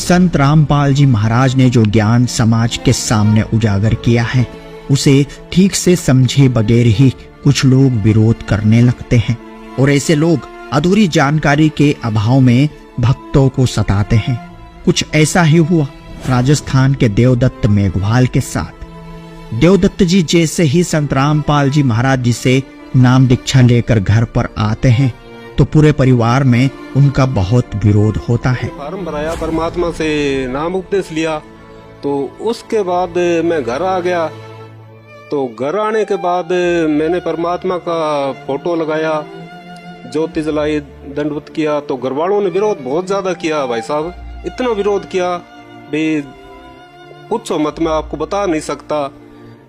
संत रामपाल जी महाराज ने जो ज्ञान समाज के सामने उजागर किया है, उसे ठीक से समझे बगैर ही कुछ लोग विरोध करने लगते हैं और ऐसे लोग अधूरी जानकारी के अभाव में भक्तों को सताते हैं। कुछ ऐसा ही हुआ राजस्थान के देवदत्त मेघवाल के साथ। देवदत्त जी जैसे ही संत रामपाल जी महाराज जी से नाम दीक्षा लेकर घर पर आते हैं तो पूरे परिवार में उनका बहुत विरोध होता है। फार्म भराया, परमात्मा से नाम उपदेश लिया, तो उसके बाद मैं घर आ गया। तो घर आने के बाद मैंने परमात्मा का फोटो लगाया, ज्योति जलाई, दंडवत किया। तो घर वालों ने विरोध बहुत ज्यादा किया भाई साहब, इतना विरोध किया भाई पूछो मत, मैं आपको बता नहीं सकता।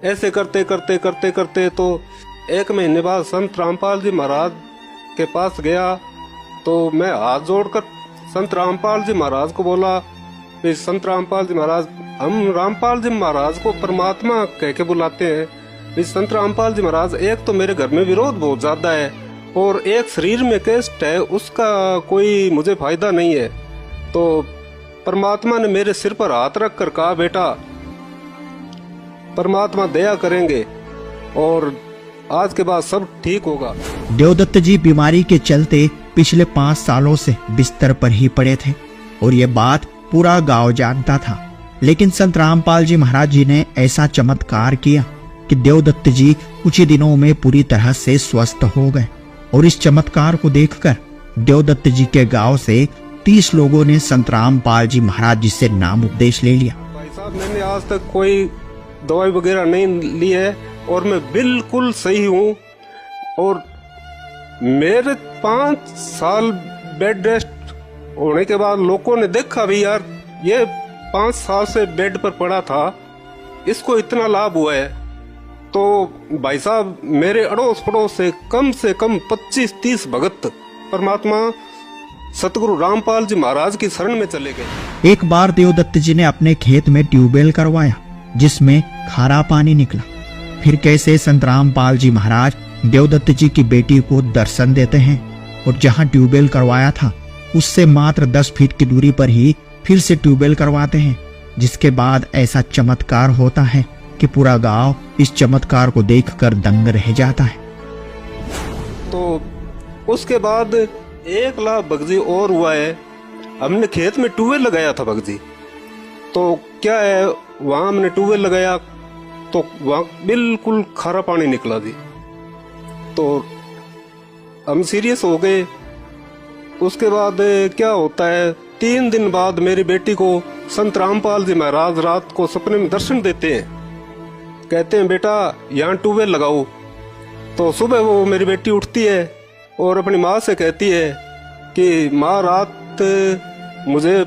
ऐसे करते करते करते करते तो 1 महीने बाद संत रामपाल जी महाराज के पास गया। तो मैं हाथ जोड़कर संत रामपाल जी महाराज को बोला, भाई संत रामपाल जी महाराज, हम रामपाल जी महाराज को परमात्मा कह के बुलाते हैं। भाई संत रामपाल जी महाराज, एक तो मेरे घर में विरोध बहुत ज्यादा है और एक शरीर में कष्ट है, उसका कोई मुझे फायदा नहीं है। तो परमात्मा ने मेरे सिर पर हाथ रख कर कहा, बेटा परमात्मा दया करेंगे और आज के बाद सब ठीक होगा। देवदत्त जी बीमारी के चलते पिछले 5 सालों से बिस्तर पर ही पड़े थे और ये बात पूरा गांव जानता था। लेकिन संत रामपाल जी महाराज जी ने ऐसा चमत्कार किया कि देवदत्त जी कुछ ही दिनों में पूरी तरह से स्वस्थ हो गए। और इस चमत्कार को देखकर देवदत्त जी के गांव से 30 लोगों ने संत रामपाल जी महाराज जी से नाम उपदेश ले लिया। भाई साहब, मैंने आज तक कोई दवाई वगैरह नहीं ली है और मैं बिल्कुल सही हूँ। और मेरे 5 साल बेड रेस्ट होने के बाद लोगों ने देखा भी, यार ये 5 साल से बेड पर पड़ा था, इसको इतना लाभ हुआ है। तो भाई साहब, मेरे अड़ोस पड़ोस से कम 25-30 भगत परमात्मा सतगुरु रामपाल जी महाराज की शरण में चले गए। एक बार देवदत्त जी ने अपने खेत में ट्यूबवेल करवाया जिसमें खारा पानी निकला। फिर कैसे संत रामपाल जी महाराज देवदत्त जी की बेटी को दर्शन देते हैं और जहां ट्यूबवेल करवाया था उससे मात्र 10 फीट की दूरी पर ही फिर से ट्यूबवेल करवाते हैं, जिसके बाद ऐसा चमत्कार होता है कि पूरा गांव इस चमत्कार को देखकर दंग रह जाता है। तो उसके बाद 1 लाख बगजी और हुआ है। हमने खेत में ट्यूबवेल लगाया था बगजी, तो क्या है वहां हमने ट्यूबवेल लगाया तो वहां बिल्कुल खारा पानी निकला जी। तो हम सीरियस हो गए। उसके बाद क्या होता है, 3 दिन बाद मेरी बेटी को संत रामपाल जी महाराज रात को सपने में दर्शन देते हैं, कहते हैं बेटा यहाँ ट्यूबवेल लगाओ। तो सुबह वो मेरी बेटी उठती है और अपनी माँ से कहती है कि माँ रात मुझे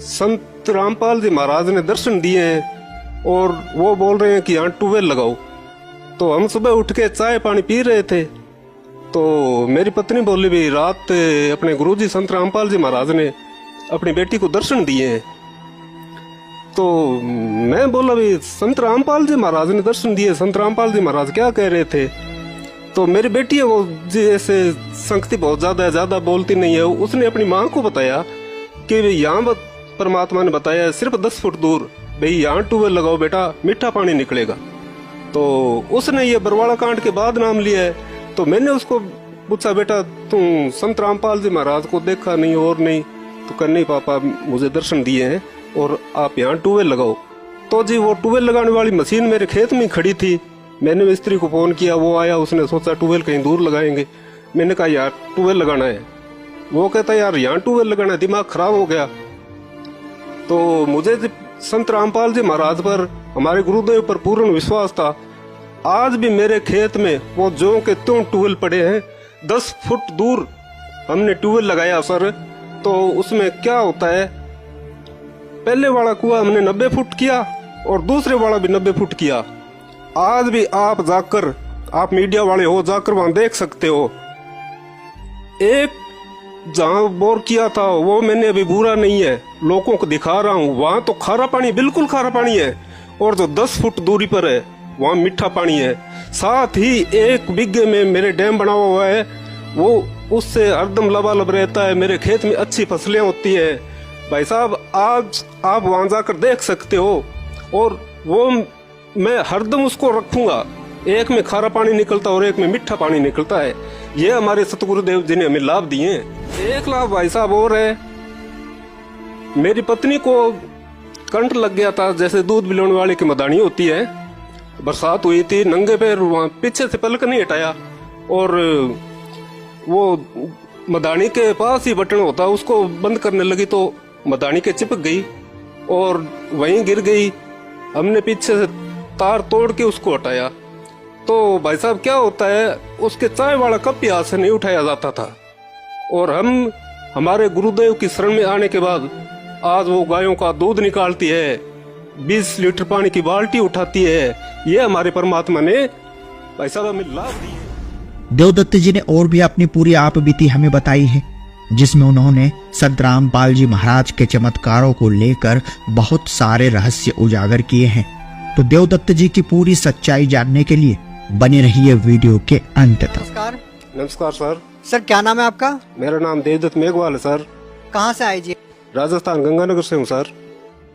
संत रामपाल जी महाराज ने दर्शन दिए हैं और वो बोल रहे हैं कि यहाँ ट्यूबवेल लगाओ। तो हम सुबह उठ के चाय पानी पी रहे थे तो मेरी पत्नी बोली, भी रात अपने गुरुजी संत रामपाल जी महाराज ने अपनी बेटी को दर्शन दिए हैं। तो मैं बोला, भी संत रामपाल जी महाराज ने दर्शन दिए, संत रामपाल जी महाराज क्या कह रहे थे? तो मेरी बेटी है वो जैसे संगति बहुत ज्यादा बोलती नहीं है, उसने अपनी माँ को बताया कि यहाँ परमात्मा ने बताया सिर्फ 10 फुट दूर, भाई यहाँ ट्यूबवेल लगाओ बेटा, मीठा पानी निकलेगा। तो उसने ये बरवाड़ा कांड के बाद नाम लिया है। तो मैंने उसको पूछा, बेटा तुम संत रामपाल जी महाराज को देखा नहीं और नहीं? तो कर नहीं पापा, मुझे दर्शन दिए हैं और आप यहाँ ट्यूबवेल लगाओ। तो जी वो ट्यूबवेल लगाने वाली मशीन मेरे खेत में खड़ी थी। मैंने मिस्त्री को फोन किया, वो आया, उसने सोचा ट्यूबवेल कहीं दूर लगाएंगे। मैंने कहा यार ट्यूबवेल लगाना है। वो कहता यार यहाँ ट्यूबवेल लगाना है, दिमाग खराब हो गया। तो मुझे संत रामपाल जी महाराज पर, हमारे गुरुदेव पर पूर्ण विश्वास था। आज भी मेरे खेत में वो जो के त्यों ट्यूबवेल पड़े हैं। 10 फुट दूर हमने ट्यूबवेल लगाया सर। तो उसमें क्या होता है, पहले वाला कुआं हमने 90 फुट किया और दूसरे वाला भी 90 फुट किया। आज भी आप जाकर, आप मीडिया वाले हो, जाकर वहां देख सकते हो। एक जहां बोर किया था वो मैंने अभी बुरा नहीं है, लोगों को दिखा रहा हूँ। वहां तो खारा पानी, बिल्कुल खारा पानी है, और जो 10 फुट दूरी पर है वहां मीठा पानी है। साथ ही 1 बिघे में मेरे डैम बना हुआ है, वो उससे हरदम लबालब रहता है। मेरे खेत में अच्छी फसलें होती है। भाई साहब आज आप वहां जाकर देख सकते हो, और वो मैं हरदम उसको रखूंगा। एक में खारा पानी निकलता और एक में मीठा पानी निकलता है। ये हमारे सतगुरुदेव जी ने हमें लाभ दिए हैं। एक लाभ भाई साहब और है, मेरी पत्नी को करंट लग गया था, जैसे दूध पिलाने वाले की मदानी होती है। बरसात हुई थी, नंगे पैर वहां पीछे से पलक नहीं हटाया, और वो मदानी के पास ही बटन होता, उसको बंद करने लगी तो मदानी के चिपक गई और वहीं गिर गई। हमने पीछे से तार तोड़ के उसको हटाया। तो भाई साहब क्या होता है, उसके चाय वाला कप भी हाथ से नहीं उठाया जाता था, और हम हमारे गुरुदेव की शरण में आने के बाद आज वो गायों का दूध निकालती है, 20 लीटर पानी की बाल्टी उठाती है। ये हमारे परमात्मा ने भाई साहब हमें लाभ दिए। देवदत्त जी ने और भी अपनी पूरी आप बीती हमें बताई है, जिसमें उन्होंने संत रामपाल जी महाराज के चमत्कारों को लेकर बहुत सारे रहस्य उजागर किए हैं। तो देवदत्त जी की पूरी सच्चाई जानने के लिए बने रहिए वीडियो के अंत तक। नमस्कार। नमस्कार सर। सर क्या नाम है आपका? मेरा नाम देवदत्त मेघवाल है सर। कहाँ से आए जी? राजस्थान गंगानगर से हूँ सर।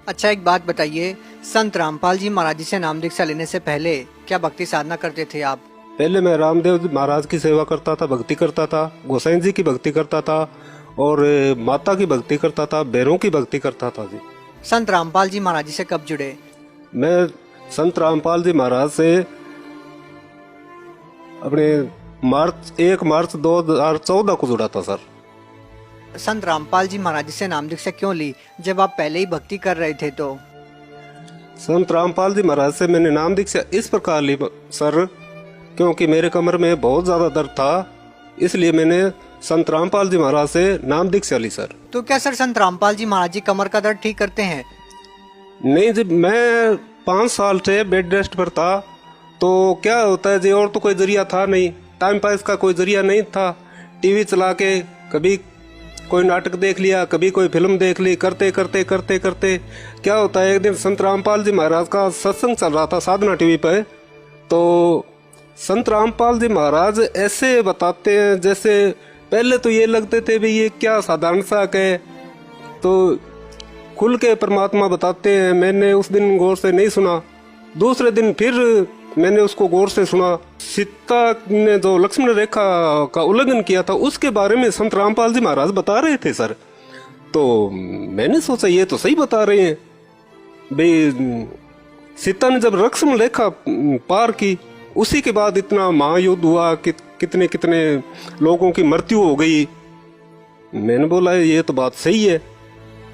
अच्छा एक बात बताइए, संत रामपाल जी महाराज जी से नाम दीक्षा लेने से पहले क्या भक्ति साधना करते थे आप? पहले मैं रामदेव महाराज की सेवा करता था, भक्ति करता था, गोसाई जी की भक्ति करता था, और माता की भक्ति करता था, बैरों की भक्ति करता था जी। संत रामपाल जी महाराज जी से कब जुड़े? मैं संत रामपाल जी महाराज से अपने 1 मार्च 2014 को जुड़ा था सर। संत रामपाल जी महाराज जी से नाम दीक्षा क्यों ली, जब आप पहले ही भक्ति कर रहे थे? तो संत रामपाल जी महाराज से मैंने नाम दीक्षा इस प्रकार ली सर, क्योंकि मेरे कमर में बहुत ज्यादा दर्द था, इसलिए मैंने संत रामपाल जी महाराज से नाम दीक्षा ली सर। तो क्या सर संत रामपाल जी महाराज जी कमर का दर्द ठीक करते हैं? नहीं जी, मैं 5 साल से बेड रेस्ट पर था, तो क्या होता है जी, और तो कोई जरिया था नहीं, टाइम पास का कोई जरिया नहीं था। टीवी चला के कभी कोई नाटक देख लिया, कभी कोई फिल्म देख ली, करते करते करते करते क्या होता है, एक दिन संत रामपाल जी महाराज का सत्संग चल रहा था साधना टीवी पे। तो संत रामपाल जी महाराज ऐसे बताते हैं जैसे, पहले तो ये लगते थे भी ये क्या साधारण सा है, तो खुल के परमात्मा बताते हैं। मैंने उस दिन गौर से नहीं सुना, दूसरे दिन फिर मैंने उसको गौर से सुना। सीता ने जो लक्ष्मण रेखा का उल्लंघन किया था, उसके बारे में संत रामपाल जी महाराज बता रहे थे सर। तो मैंने सोचा ये तो सही बता रहे हैं भाई, सीता ने जब लक्ष्मण रेखा पार की, उसी के बाद इतना महायुद्ध हुआ कि कितने कितने लोगों की मृत्यु हो गई। मैंने बोला ये तो बात सही है।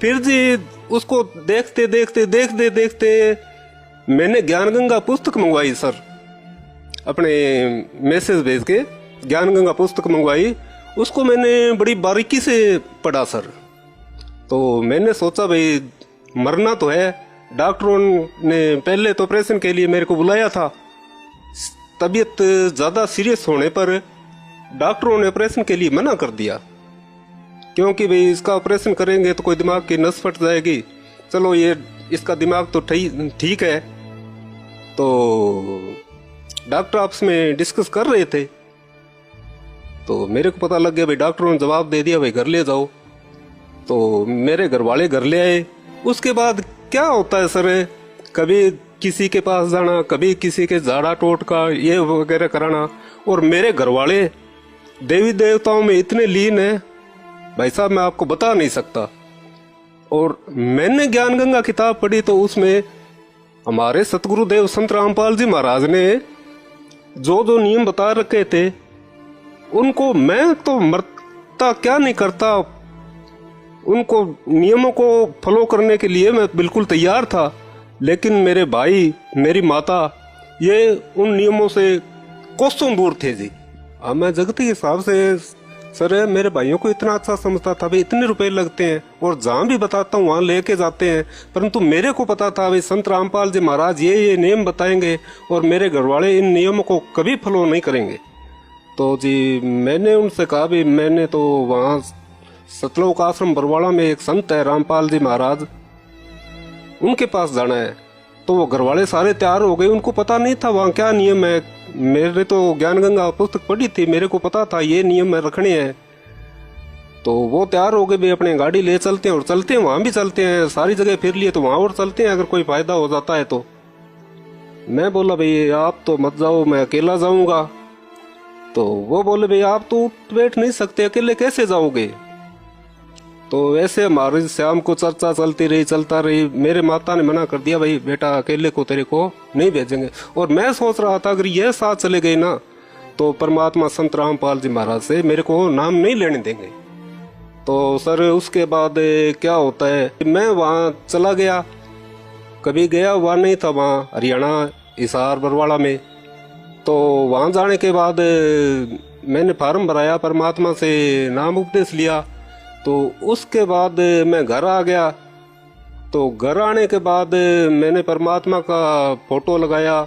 फिर जी उसको देखते देखते देखते देखते मैंने ज्ञान गंगा पुस्तक मंगवाई सर, अपने मैसेज भेज के ज्ञान गंगा पुस्तक मंगवाई, उसको मैंने बड़ी बारीकी से पढ़ा सर। तो मैंने सोचा भाई मरना तो है, डॉक्टरों ने पहले तो ऑपरेशन के लिए मेरे को बुलाया था। तबीयत ज़्यादा सीरियस होने पर डॉक्टरों ने ऑपरेशन के लिए मना कर दिया, क्योंकि भाई इसका ऑपरेशन करेंगे तो कोई दिमाग की नस फट जाएगी। चलो ये इसका दिमाग तो ठीक है। तो डॉक्टर आपस में डिस्कस कर रहे थे, तो मेरे को पता लग गया भाई, डॉक्टरों ने जवाब दे दिया भाई घर ले जाओ। तो मेरे घर वाले घर ले आए। उसके बाद क्या होता है सर, कभी किसी के पास जाना, कभी किसी के झाड़ा टोटका ये वगैरह कराना, और मेरे घर वाले देवी देवताओं में इतने लीन है भाई साहब, मैं आपको बता नहीं सकता। और मैंने ज्ञान गंगा किताब पढ़ी तो उसमें हमारे सतगुरुदेव संत रामपाल जी महाराज ने जो जो नियम बता रखे थे, उनको मैं तो मरता क्या नहीं करता, उनको नियमों को फॉलो करने के लिए मैं बिल्कुल तैयार था। लेकिन मेरे भाई, मेरी माता, ये उन नियमों से कोसों दूर थे जी। अब मैं जगती के हिसाब से सर मेरे भाइयों को इतना अच्छा समझता था भाई, इतने रुपए लगते हैं और जहाँ भी बताता हूँ वहाँ लेके जाते हैं, परंतु मेरे को पता था भाई संत रामपाल जी महाराज ये नियम बताएंगे और मेरे घर वाले इन नियमों को कभी फॉलो नहीं करेंगे। तो जी मैंने उनसे कहा भी, मैंने तो वहाँ सतलोक आश्रम बरवाड़ा में एक संत है रामपाल जी महाराज, उनके पास जाना है। तो वो घर वाले सारे तैयार हो गए, उनको पता नहीं था वहाँ क्या नियम है। मेरे तो ज्ञान गंगा पुस्तक पढ़ी थी, मेरे को पता था ये नियम में रखने हैं। तो वो तैयार हो गए भाई अपने गाड़ी ले चलते हैं, और चलते हैं वहां भी चलते हैं, सारी जगह फिर लिए तो वहां और चलते हैं अगर कोई फायदा हो जाता है तो। मैं बोला भाई आप तो मत जाओ, मैं अकेला जाऊंगा। तो वो बोले भाई आप तो उठ बैठ नहीं सकते, अकेले कैसे जाओगे। तो ऐसे हमारी शाम को चर्चा चलता रही। मेरे माता ने मना कर दिया, भाई बेटा अकेले को तेरे को नहीं भेजेंगे। और मैं सोच रहा था अगर ये साथ चले गए ना तो परमात्मा संत रामपाल जी महाराज से मेरे को नाम नहीं लेने देंगे। तो सर उसके बाद क्या होता है, मैं वहाँ चला गया, कभी गया हुआ नहीं था वहाँ हरियाणा हिसार बरवाड़ा में। तो वहाँ जाने के बाद मैंने फार्म भराया, परमात्मा से नाम उपदेश लिया। तो उसके बाद मैं घर आ गया। तो घर आने के बाद मैंने परमात्मा का फोटो लगाया,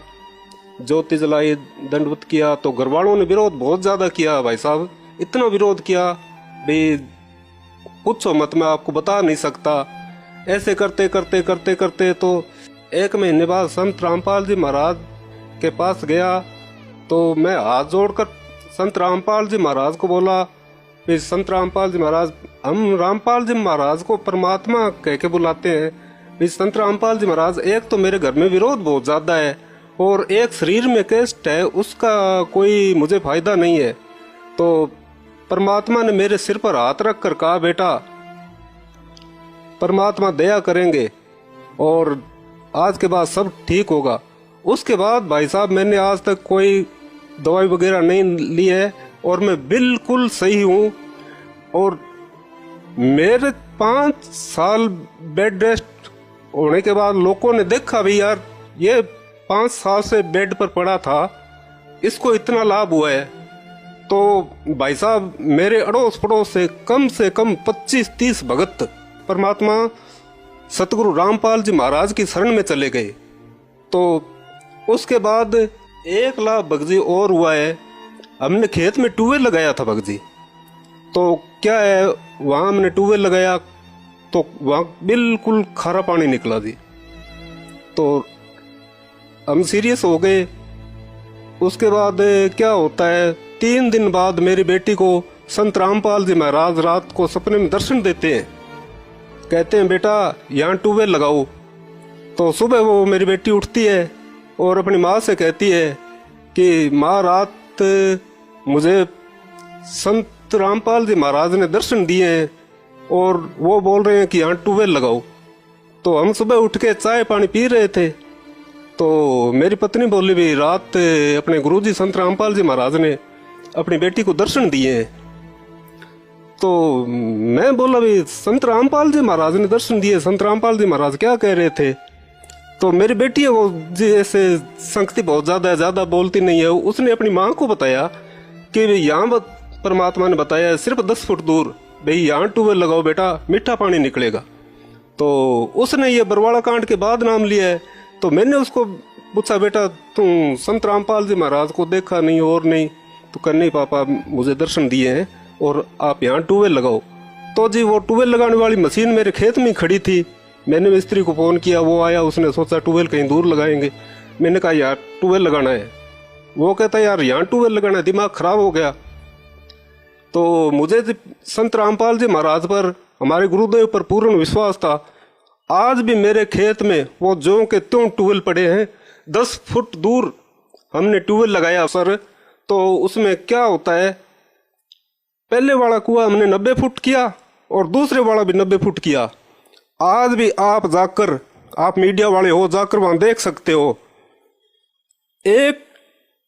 ज्योति जलाई, दंडवत किया। तो घर वालों ने विरोध बहुत ज़्यादा किया भाई साहब, इतना विरोध किया भाई पूछो मत, मैं आपको बता नहीं सकता। ऐसे करते करते करते करते तो 1 महीने बाद संत रामपाल जी महाराज के पास गया। तो मैं हाथ जोड़कर संत रामपाल जी महाराज को बोला, फिर संत रामपाल जी महाराज, हम रामपाल जी महाराज को परमात्मा कह के बुलाते हैं। फिर संत रामपाल जी महाराज, एक तो मेरे घर में विरोध बहुत ज्यादा है और एक शरीर में कष्ट है, उसका कोई मुझे फायदा नहीं है। तो परमात्मा ने मेरे सिर पर हाथ रख कर कहा, बेटा परमात्मा दया करेंगे और आज के बाद सब ठीक होगा। उसके बाद भाई साहब मैंने आज तक कोई दवाई वगैरह नहीं ली है और मैं बिल्कुल सही हूँ। और मेरे 5 साल बेड रेस्ट होने के बाद लोगों ने देखा भी यार ये 5 साल से बेड पर पड़ा था, इसको इतना लाभ हुआ है। तो भाई साहब मेरे अड़ोस पड़ोस से कम 25-30 भगत परमात्मा सतगुरु रामपाल जी महाराज की शरण में चले गए। तो उसके बाद 1 लाख भगजी और हुआ है। हमने खेत में ट्यूबवेल लगाया था भगजी। तो क्या है, वहाँ हमने ट्यूबवेल लगाया तो वहाँ बिल्कुल खारा पानी निकला जी। तो हम सीरियस हो गए। उसके बाद क्या होता है, 3 दिन बाद मेरी बेटी को संत रामपाल जी महाराज रात को सपने में दर्शन देते हैं, कहते हैं बेटा यहाँ ट्यूबवेल लगाओ। तो सुबह वो मेरी बेटी उठती है और अपनी माँ से कहती है कि माँ रात मुझे संत रामपाल जी महाराज ने दर्शन दिए हैं और वो बोल रहे हैं कि यहाँ ट्यूबवेल लगाओ। तो हम सुबह उठ के चाय पानी पी रहे थे। तो मेरी पत्नी बोली भी रात अपने गुरुजी संत रामपाल जी महाराज ने अपनी बेटी को दर्शन दिए हैं। तो मैं बोला भी संत रामपाल जी महाराज ने दर्शन दिए, संत रामपाल जी महाराज क्या कह रहे थे। तो मेरी बेटी है वो जी ऐसे संगति बहुत ज़्यादा बोलती नहीं है, उसने अपनी माँ को बताया कि यहाँ परमात्मा ने बताया सिर्फ 10 फुट दूर भाई यहाँ ट्यूबवेल लगाओ बेटा, मीठा पानी निकलेगा। तो उसने ये बरवाड़ा कांड के बाद नाम लिया है। तो मैंने उसको पूछा बेटा तुम संत रामपाल जी महाराज को देखा नहीं और नहीं, तो कर नहीं पापा मुझे दर्शन दिए हैं और आप यहाँ ट्यूबवेल लगाओ। तो जी वो ट्यूबवेल लगाने वाली मशीन मेरे खेत में खड़ी थी। मैंने मिस्त्री को फ़ोन किया, वो आया, उसने सोचा ट्यूबवेल कहीं दूर लगाएंगे। मैंने कहा यार ट्यूबवेल लगाना है। वो कहता यार यहाँ ट्यूबवेल लगाना है, दिमाग खराब हो गया। तो मुझे संत रामपाल जी महाराज पर, हमारे गुरुदेव पर पूर्ण विश्वास था। आज भी मेरे खेत में वो ज्यों के त्यों ट्यूबवेल पड़े हैं। 10 फुट दूर हमने ट्यूबवेल लगाया सर। तो उसमें क्या होता है, पहले वाला कुआं हमने 90 फुट किया और दूसरे वाला भी 90 फुट किया। आज भी आप जाकर, आप मीडिया वाले हो, जाकर वहां देख सकते हो। एक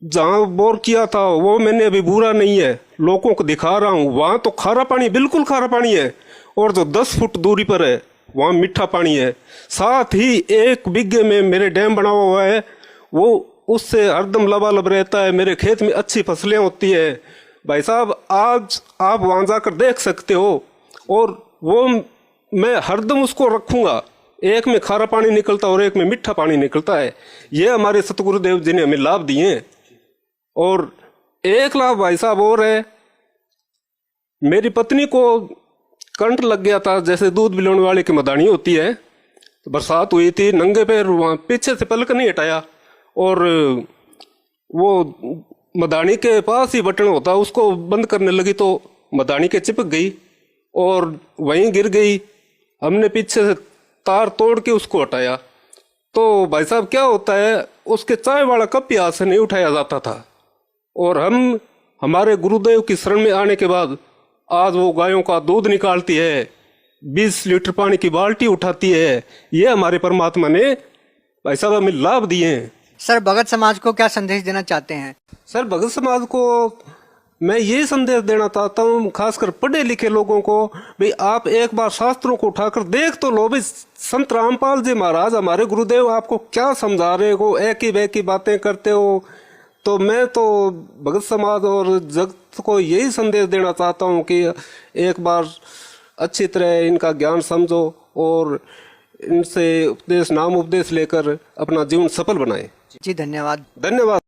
जहां बोर किया था वो मैंने अभी बुरा नहीं है, लोगों को दिखा रहा हूं, वहां तो खारा पानी, बिल्कुल खारा पानी है। और जो 10 फुट दूरी पर है वहां मीठा पानी है। साथ ही 1 बिघे में मेरे डैम बना हुआ है, वो उससे हरदम लबालब रहता है। मेरे खेत में अच्छी फसलें होती है। भाई साहब आज आप वहां जाकर देख सकते हो। और वो मैं हरदम उसको रखूंगा, एक में खारा पानी निकलता और एक में मीठा पानी निकलता है। ये हमारे सतगुरुदेव जी ने हमें लाभ दिए हैं। और एक लाभ भाई साहब और है, मेरी पत्नी को करंट लग गया था, जैसे दूध पिलाने वाले की मदानी होती है। तो बरसात हुई थी, नंगे पैर वहाँ पीछे से पलक नहीं हटाया और वो मदानी के पास ही बटन होता, उसको बंद करने लगी तो मदानी के चिपक गई। और वहीं गिर गई। हमने पीछे से तार तोड़ के उसको हटाया। तो भाई साहब क्या होता है, उसके चाय वाला कप भी हाथ से नहीं उठाया जाता था। और हम हमारे गुरुदेव की शरण में आने के बाद आज वो गायों का दूध निकालती है, 20 लीटर पानी की बाल्टी उठाती है। ये हमारे परमात्मा ने भाई साहब हमें लाभ दिए हैं। सर, भगत समाज को क्या संदेश देना चाहते हैं? सर, भगत समाज को मैं ये संदेश देना चाहता हूँ, खासकर पढ़े लिखे लोगों को, भाई आप एक बार शास्त्रों को उठाकर देख तो लो। भाई संत रामपाल जी महाराज हमारे गुरुदेव आपको क्या समझा रहे हो, एक ही वे की बातें करते हो। तो मैं तो भगत समाज और जगत को यही संदेश देना चाहता हूँ कि एक बार अच्छी तरह इनका ज्ञान समझो और इनसे उपदेश नाम उपदेश लेकर अपना जीवन सफल बनाएं। जी धन्यवाद। धन्यवाद।